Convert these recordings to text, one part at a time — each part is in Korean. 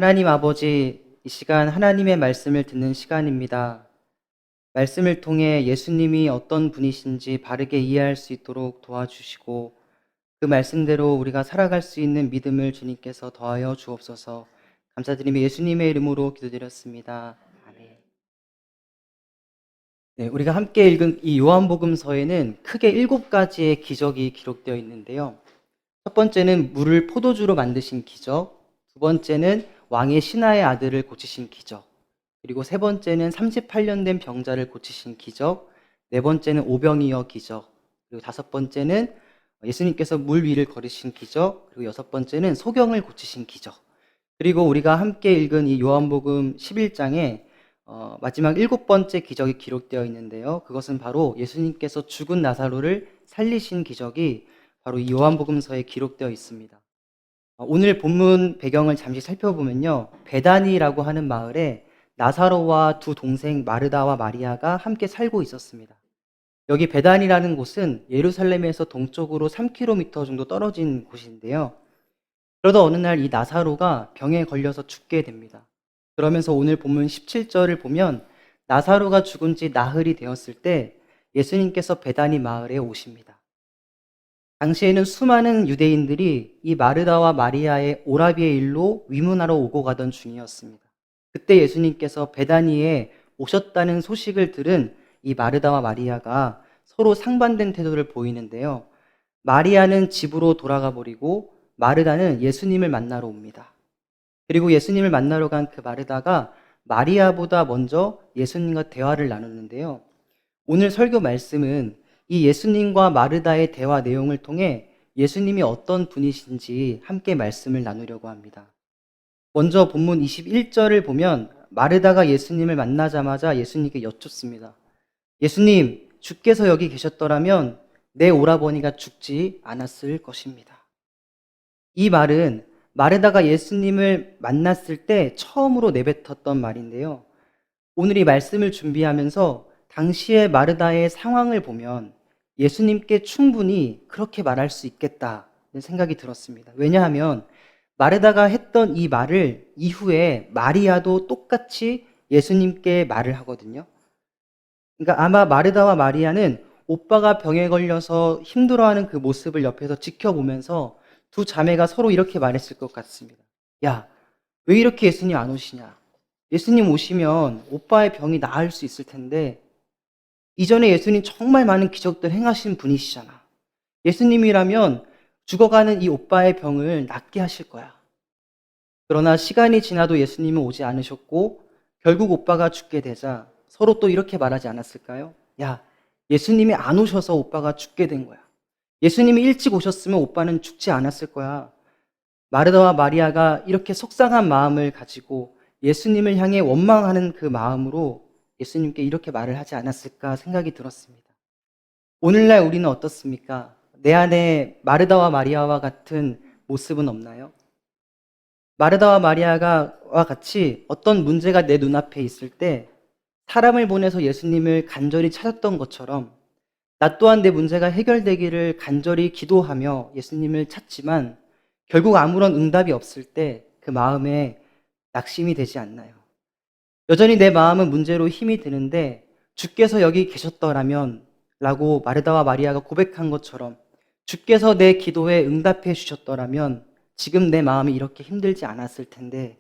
하나님 아버지, 이 시간 하나님의 말씀을 듣는 시간입니다. 말씀을 통해 예수님이 어떤 분이신지 바르게 이해할 수 있도록 도와주시고 그 말씀대로 우리가 살아갈 수 있는 믿음을 주님께서 더하여 주옵소서. 감사드리며 예수님의 이름으로 기도드렸습니다. 아멘. 네, 우리가 함께 읽은 이 요한복음서에는 크게 7가지의 기적이 기록되어 있는데요. 첫 번째는 물을 포도주로 만드신 기적, 두 번째는 왕의 신하의 아들을 고치신 기적, 그리고 세 번째는 38년 된 병자를 고치신 기적, 네 번째는 오병이어 기적, 그리고 다섯 번째는 예수님께서 물 위를 걸으신 기적, 그리고 여섯 번째는 소경을 고치신 기적. 그리고 우리가 함께 읽은 이 요한복음 11장에 마지막 7번째 기적이 기록되어 있는데요. 그것은 바로 예수님께서 죽은 나사로를 살리신 기적이 바로 이 요한복음서에 기록되어 있습니다. 오늘 본문 배경을 잠시 살펴보면요, 베다니라고 하는 마을에 나사로와 두 동생 마르다와 마리아가 함께 살고 있었습니다. 여기 베다니라는 곳은 예루살렘에서 동쪽으로 3km 정도 떨어진 곳인데요. 그러다 어느 날 이 나사로가 병에 걸려서 죽게 됩니다. 그러면서 오늘 본문 17절을 보면 나사로가 죽은 지 나흘이 되었을 때 예수님께서 베다니 마을에 오십니다. 당시에는 수많은 유대인들이 이 마르다와 마리아의 오라비의 일로 위문하러 오고 가던 중이었습니다. 그때 예수님께서 베다니에 오셨다는 소식을 들은 이 마르다와 마리아가 서로 상반된 태도를 보이는데요. 마리아는 집으로 돌아가 버리고 마르다는 예수님을 만나러 옵니다. 그리고 예수님을 만나러 간 그 마르다가 마리아보다 먼저 예수님과 대화를 나누는데요. 오늘 설교 말씀은 이 예수님과 마르다의 대화 내용을 통해 예수님이 어떤 분이신지 함께 말씀을 나누려고 합니다. 먼저 본문 21절을 보면 마르다가 예수님을 만나자마자 예수님께 여쭙습니다. 예수님, 주께서 여기 계셨더라면 내 오라버니가 죽지 않았을 것입니다. 이 말은 마르다가 예수님을 만났을 때 처음으로 내뱉었던 말인데요. 오늘 이 말씀을 준비하면서 당시의 마르다의 상황을 보면 예수님께 충분히 그렇게 말할 수 있겠다는 생각이 들었습니다. 왜냐하면 마르다가 했던 이 말을 이후에 마리아도 똑같이 예수님께 말을 하거든요. 그러니까 아마 마르다와 마리아는 오빠가 병에 걸려서 힘들어하는 그 모습을 옆에서 지켜보면서 두 자매가 서로 이렇게 말했을 것 같습니다. 야, 왜 이렇게 예수님 안 오시냐? 예수님 오시면 오빠의 병이 나을 수 있을 텐데 이전에 예수님 정말 많은 기적들 행하신 분이시잖아. 예수님이라면 죽어가는 이 오빠의 병을 낫게 하실 거야. 그러나 시간이 지나도 예수님은 오지 않으셨고 결국 오빠가 죽게 되자 서로 또 이렇게 말하지 않았을까요? 야, 예수님이 안 오셔서 오빠가 죽게 된 거야. 예수님이 일찍 오셨으면 오빠는 죽지 않았을 거야. 마르다와 마리아가 이렇게 속상한 마음을 가지고 예수님을 향해 원망하는 그 마음으로 예수님께 이렇게 말을 하지 않았을까 생각이 들었습니다. 오늘날 우리는 어떻습니까? 내 안에 마르다와 마리아와 같은 모습은 없나요? 마르다와 마리아와 같이 어떤 문제가 내 눈앞에 있을 때 사람을 보내서 예수님을 간절히 찾았던 것처럼 나 또한 내 문제가 해결되기를 간절히 기도하며 예수님을 찾지만 결국 아무런 응답이 없을 때 그 마음에 낙심이 되지 않나요? 여전히 내 마음은 문제로 힘이 드는데 주께서 여기 계셨더라면 라고 마르다와 마리아가 고백한 것처럼 주께서 내 기도에 응답해 주셨더라면 지금 내 마음이 이렇게 힘들지 않았을 텐데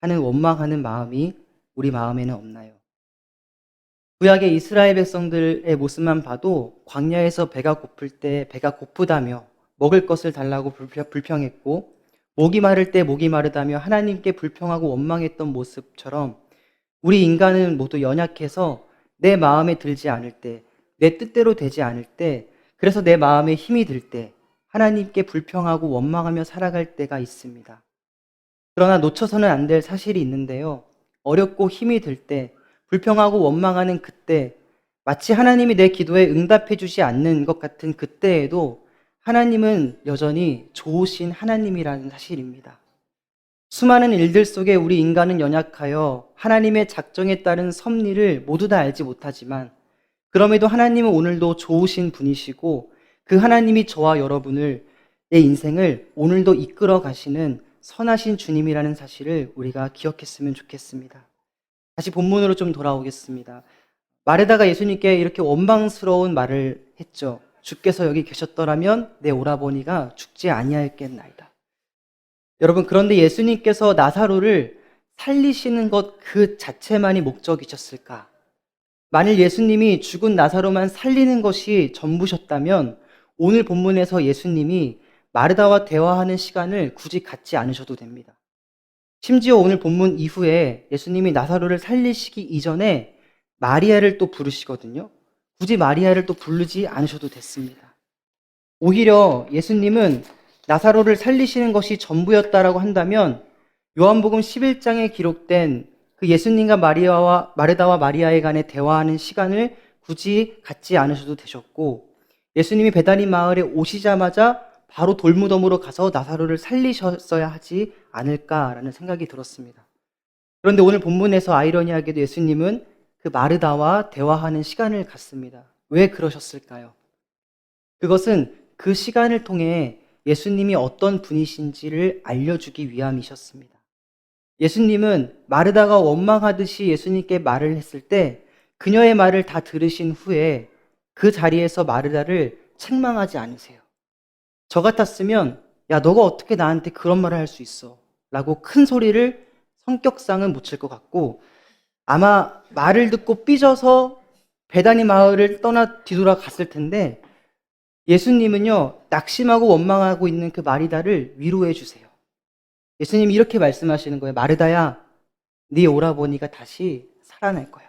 하는 원망하는 마음이 우리 마음에는 없나요? 구약의 이스라엘 백성들의 모습만 봐도 광야에서 배가 고플 때 배가 고프다며 먹을 것을 달라고 불평했고 목이 마를 때 목이 마르다며 하나님께 불평하고 원망했던 모습처럼 우리 인간은 모두 연약해서 내 마음에 들지 않을 때, 내 뜻대로 되지 않을 때, 그래서 내 마음에 힘이 들 때 하나님께 불평하고 원망하며 살아갈 때가 있습니다. 그러나 놓쳐서는 안 될 사실이 있는데요. 어렵고 힘이 들 때, 불평하고 원망하는 그때, 마치 하나님이 내 기도에 응답해 주지 않는 것 같은 그때에도 하나님은 여전히 좋으신 하나님이라는 사실입니다. 수많은 일들 속에 우리 인간은 연약하여 하나님의 작정에 따른 섭리를 모두 다 알지 못하지만 그럼에도 하나님은 오늘도 좋으신 분이시고 그 하나님이 저와 여러분을 내 인생을 오늘도 이끌어 가시는 선하신 주님이라는 사실을 우리가 기억했으면 좋겠습니다. 다시 본문으로 좀 돌아오겠습니다. 마르다가 예수님께 이렇게 원망스러운 말을 했죠. 주께서 여기 계셨더라면 내 오라버니가 죽지 아니하였겠나이다. 여러분, 그런데 예수님께서 나사로를 살리시는 것 그 자체만이 목적이셨을까? 만일 예수님이 죽은 나사로만 살리는 것이 전부셨다면 오늘 본문에서 예수님이 마르다와 대화하는 시간을 굳이 갖지 않으셔도 됩니다. 심지어 오늘 본문 이후에 예수님이 나사로를 살리시기 이전에 마리아를 또 부르시거든요. 굳이 마리아를 또 부르지 않으셔도 됐습니다. 오히려 예수님은 나사로를 살리시는 것이 전부였다라고 한다면 요한복음 11장에 기록된 그 예수님과 마르다와 마리아에 관해 대화하는 시간을 굳이 갖지 않으셔도 되셨고, 예수님이 베다니 마을에 오시자마자 바로 돌무덤으로 가서 나사로를 살리셨어야 하지 않을까라는 생각이 들었습니다. 그런데 오늘 본문에서 아이러니하게도 예수님은 그 마르다와 대화하는 시간을 갖습니다. 왜 그러셨을까요? 그것은 그 시간을 통해 예수님이 어떤 분이신지를 알려주기 위함이셨습니다. 예수님은 마르다가 원망하듯이 예수님께 말을 했을 때 그녀의 말을 다 들으신 후에 그 자리에서 마르다를 책망하지 않으세요. 저 같았으면 야, 너가 어떻게 나한테 그런 말을 할 수 있어? 라고 큰 소리를 성격상은 못 칠 것 같고, 아마 말을 듣고 삐져서 베다니 마을을 떠나 뒤돌아 갔을 텐데, 예수님은요, 낙심하고 원망하고 있는 그 마리다를 위로해 주세요. 예수님이 이렇게 말씀하시는 거예요. 마르다야, 네 오라버니가 다시 살아날 거야.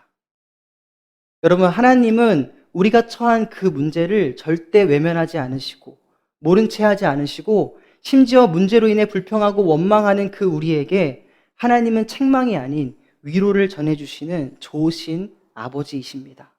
여러분, 하나님은 우리가 처한 그 문제를 절대 외면하지 않으시고 모른 채 하지 않으시고, 심지어 문제로 인해 불평하고 원망하는 그 우리에게 하나님은 책망이 아닌 위로를 전해주시는 좋으신 아버지이십니다.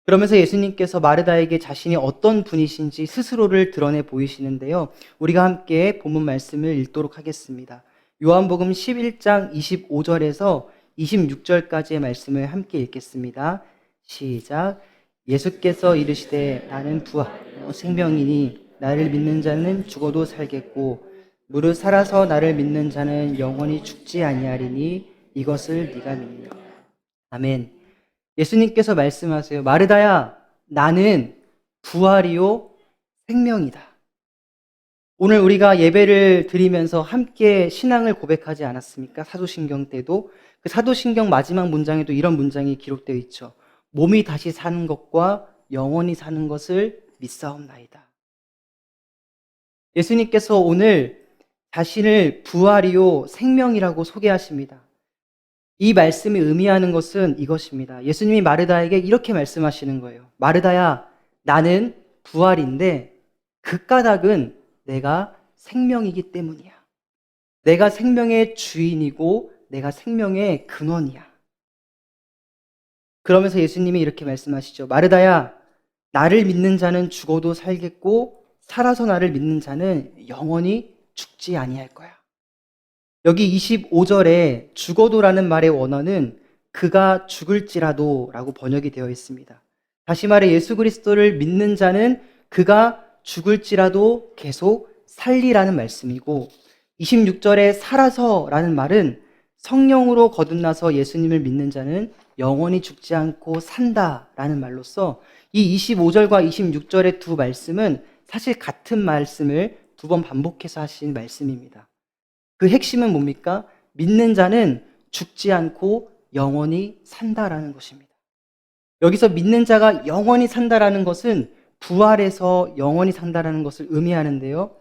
그러면서 예수님께서 마르다에게 자신이 어떤 분이신지 스스로를 드러내 보이시는데요. 우리가 함께 본문 말씀을 읽도록 하겠습니다. 요한복음 11장 25절에서 26절까지의 말씀을 함께 읽겠습니다. 시작. 예수께서 이르시되 나는 부활이요 생명이니 나를 믿는 자는 죽어도 살겠고 무릇 살아서 나를 믿는 자는 영원히 죽지 아니하리니 이것을 네가 믿느냐. 아멘. 예수님께서 말씀하세요. 마르다야, 나는 부활이요 생명이다. 오늘 우리가 예배를 드리면서 함께 신앙을 고백하지 않았습니까? 사도신경 때도. 그 사도신경 마지막 문장에도 이런 문장이 기록되어 있죠. 몸이 다시 사는 것과 영원히 사는 것을 믿사옵나이다. 예수님께서 오늘 자신을 부활이요 생명이라고 소개하십니다. 이 말씀이 의미하는 것은 이것입니다. 예수님이 마르다에게 이렇게 말씀하시는 거예요. 마르다야, 나는 부활인데 그 까닭은 내가 생명이기 때문이야. 내가 생명의 주인이고 내가 생명의 근원이야. 그러면서 예수님이 이렇게 말씀하시죠. 마르다야, 나를 믿는 자는 죽어도 살겠고 살아서 나를 믿는 자는 영원히 죽지 아니할 거야. 여기 25절에 죽어도라는 말의 원어는 그가 죽을지라도 라고 번역이 되어 있습니다. 다시 말해 예수 그리스도를 믿는 자는 그가 죽을지라도 계속 살리라는 말씀이고, 26절에 살아서 라는 말은 성령으로 거듭나서 예수님을 믿는 자는 영원히 죽지 않고 산다라는 말로써 이 25절과 26절의 두 말씀은 사실 같은 말씀을 두 번 반복해서 하신 말씀입니다. 그 핵심은 뭡니까? 믿는 자는 죽지 않고 영원히 산다라는 것입니다. 여기서 믿는 자가 영원히 산다라는 것은 부활에서 영원히 산다라는 것을 의미하는데요.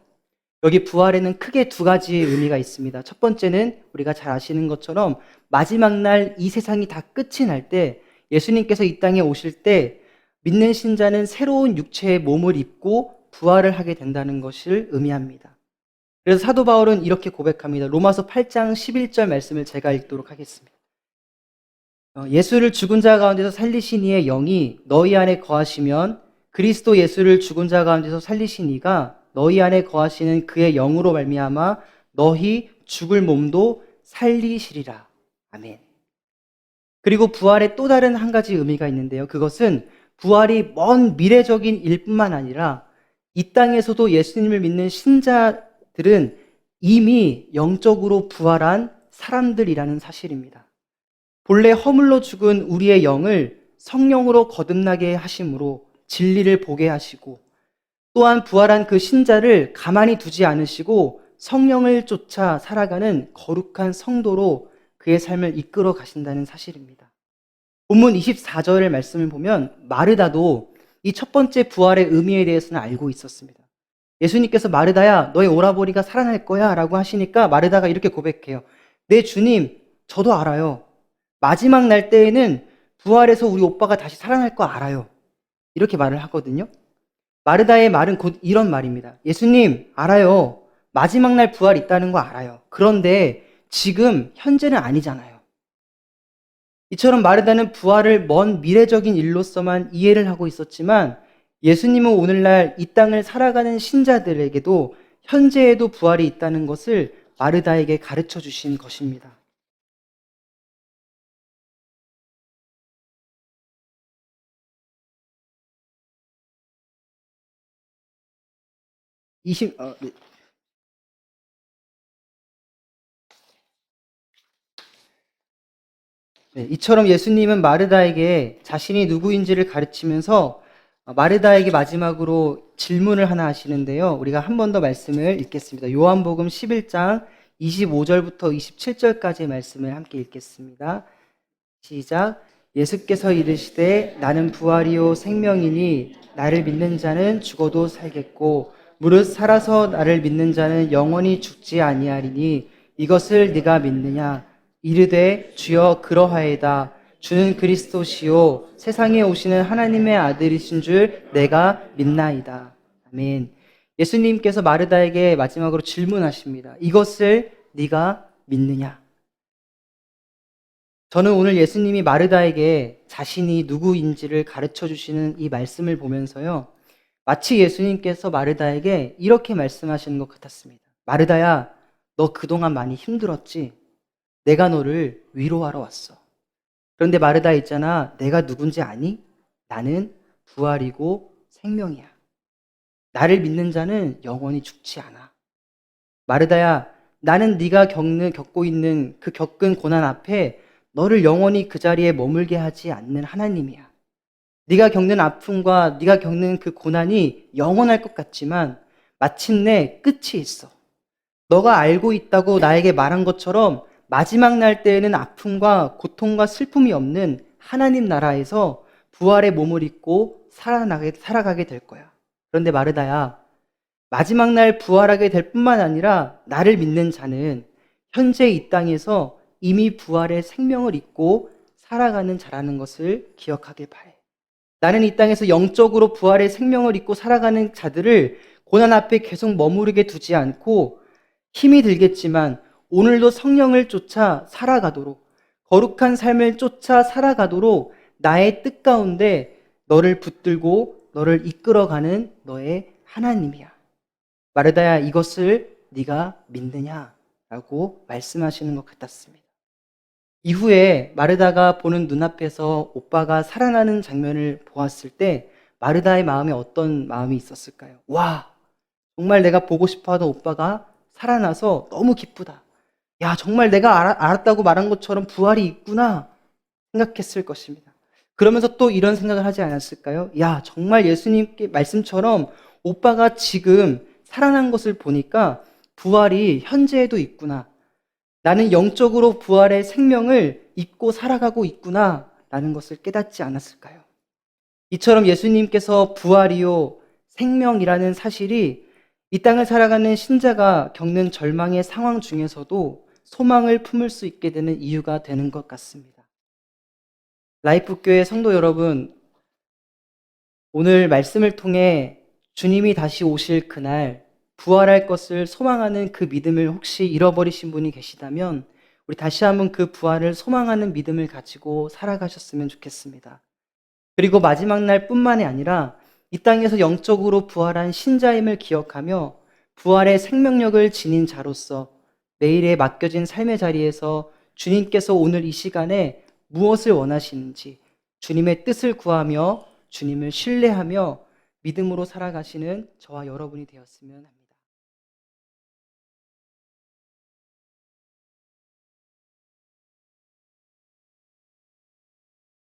여기 부활에는 크게 두 가지 의미가 있습니다. 첫 번째는 우리가 잘 아시는 것처럼 마지막 날 이 세상이 다 끝이 날 때 예수님께서 이 땅에 오실 때 믿는 신자는 새로운 육체의 몸을 입고 부활을 하게 된다는 것을 의미합니다. 그래서 사도 바울은 이렇게 고백합니다. 로마서 8장 11절 말씀을 제가 읽도록 하겠습니다. 예수를 죽은 자 가운데서 살리신 이의 영이 너희 안에 거하시면 그리스도 예수를 죽은 자 가운데서 살리신 이가 너희 안에 거하시는 그의 영으로 말미암아 너희 죽을 몸도 살리시리라. 아멘. 그리고 부활의 또 다른 한 가지 의미가 있는데요. 그것은 부활이 먼 미래적인 일뿐만 아니라 이 땅에서도 예수님을 믿는 신자들은 이미 영적으로 부활한 사람들이라는 사실입니다. 본래 허물로 죽은 우리의 영을 성령으로 거듭나게 하심으로 진리를 보게 하시고, 또한 부활한 그 신자를 가만히 두지 않으시고 성령을 쫓아 살아가는 거룩한 성도로 그의 삶을 이끌어 가신다는 사실입니다. 본문 24절 말씀을 보면 마르다도 이 첫 번째 부활의 의미에 대해서는 알고 있었습니다. 예수님께서 마르다야 너의 오라버니가 살아날 거야 라고 하시니까 마르다가 이렇게 고백해요. 네 주님, 저도 알아요. 마지막 날 때에는 부활해서 우리 오빠가 다시 살아날 거 알아요. 이렇게 말을 하거든요. 마르다의 말은 곧 이런 말입니다. 예수님, 알아요. 마지막 날 부활 있다는 거 알아요. 그런데 지금 현재는 아니잖아요. 이처럼 마르다는 부활을 먼 미래적인 일로서만 이해를 하고 있었지만 예수님은 오늘날 이 땅을 살아가는 신자들에게도 현재에도 부활이 있다는 것을 마르다에게 가르쳐 주신 것입니다. 20, 네. 네, 이처럼 예수님은 마르다에게 자신이 누구인지를 가르치면서 마르다에게 마지막으로 질문을 하나 하시는데요. 우리가 한 번 더 말씀을 읽겠습니다. 요한복음 11장 25절부터 27절까지의 말씀을 함께 읽겠습니다. 시작. 예수께서 이르시되 나는 부활이요 생명이니 나를 믿는 자는 죽어도 살겠고 무릇 살아서 나를 믿는 자는 영원히 죽지 아니하리니 이것을 네가 믿느냐? 이르되 주여 그러하이다. 주는 그리스도시요 세상에 오시는 하나님의 아들이신 줄 내가 믿나이다. 아멘. 예수님께서 마르다에게 마지막으로 질문하십니다. 이것을 네가 믿느냐? 저는 오늘 예수님이 마르다에게 자신이 누구인지를 가르쳐 주시는 이 말씀을 보면서요, 마치 예수님께서 마르다에게 이렇게 말씀하시는 것 같았습니다. 마르다야, 너 그동안 많이 힘들었지? 내가 너를 위로하러 왔어. 그런데 마르다 있잖아, 내가 누군지 아니? 나는 부활이고 생명이야. 나를 믿는 자는 영원히 죽지 않아. 마르다야, 나는 네가 겪고 있는 그 겪은 고난 앞에 너를 영원히 그 자리에 머물게 하지 않는 하나님이야. 네가 겪는 아픔과 네가 겪는 그 고난이 영원할 것 같지만 마침내 끝이 있어. 너가 알고 있다고 나에게 말한 것처럼 마지막 날 때에는 아픔과 고통과 슬픔이 없는 하나님 나라에서 부활의 몸을 입고 살아가게 될 거야. 그런데 마르다야, 마지막 날 부활하게 될 뿐만 아니라 나를 믿는 자는 현재 이 땅에서 이미 부활의 생명을 입고 살아가는 자라는 것을 기억하길 바래. 나는 이 땅에서 영적으로 부활의 생명을 입고 살아가는 자들을 고난 앞에 계속 머무르게 두지 않고 힘이 들겠지만 오늘도 성령을 쫓아 살아가도록, 거룩한 삶을 쫓아 살아가도록 나의 뜻 가운데 너를 붙들고 너를 이끌어가는 너의 하나님이야. 마르다야, 이것을 네가 믿느냐? 라고 말씀하시는 것 같았습니다. 이후에 마르다가 보는 눈앞에서 오빠가 살아나는 장면을 보았을 때 마르다의 마음에 어떤 마음이 있었을까요? 와, 정말 내가 보고 싶어 하던 오빠가 살아나서 너무 기쁘다. 야, 정말 내가 알았다고 말한 것처럼 부활이 있구나 생각했을 것입니다. 그러면서 또 이런 생각을 하지 않았을까요? 야, 정말 예수님께 말씀처럼 오빠가 지금 살아난 것을 보니까 부활이 현재에도 있구나. 나는 영적으로 부활의 생명을 입고 살아가고 있구나 라는 것을 깨닫지 않았을까요? 이처럼 예수님께서 부활이요 생명이라는 사실이 이 땅을 살아가는 신자가 겪는 절망의 상황 중에서도 소망을 품을 수 있게 되는 이유가 되는 것 같습니다. 라이프교회 성도 여러분, 오늘 말씀을 통해 주님이 다시 오실 그날 부활할 것을 소망하는 그 믿음을 혹시 잃어버리신 분이 계시다면 우리 다시 한번 그 부활을 소망하는 믿음을 가지고 살아가셨으면 좋겠습니다. 그리고 마지막 날 뿐만이 아니라 이 땅에서 영적으로 부활한 신자임을 기억하며 부활의 생명력을 지닌 자로서 내일에 맡겨진 삶의 자리에서 주님께서 오늘 이 시간에 무엇을 원하시는지 주님의 뜻을 구하며 주님을 신뢰하며 믿음으로 살아가시는 저와 여러분이 되었으면 합니다.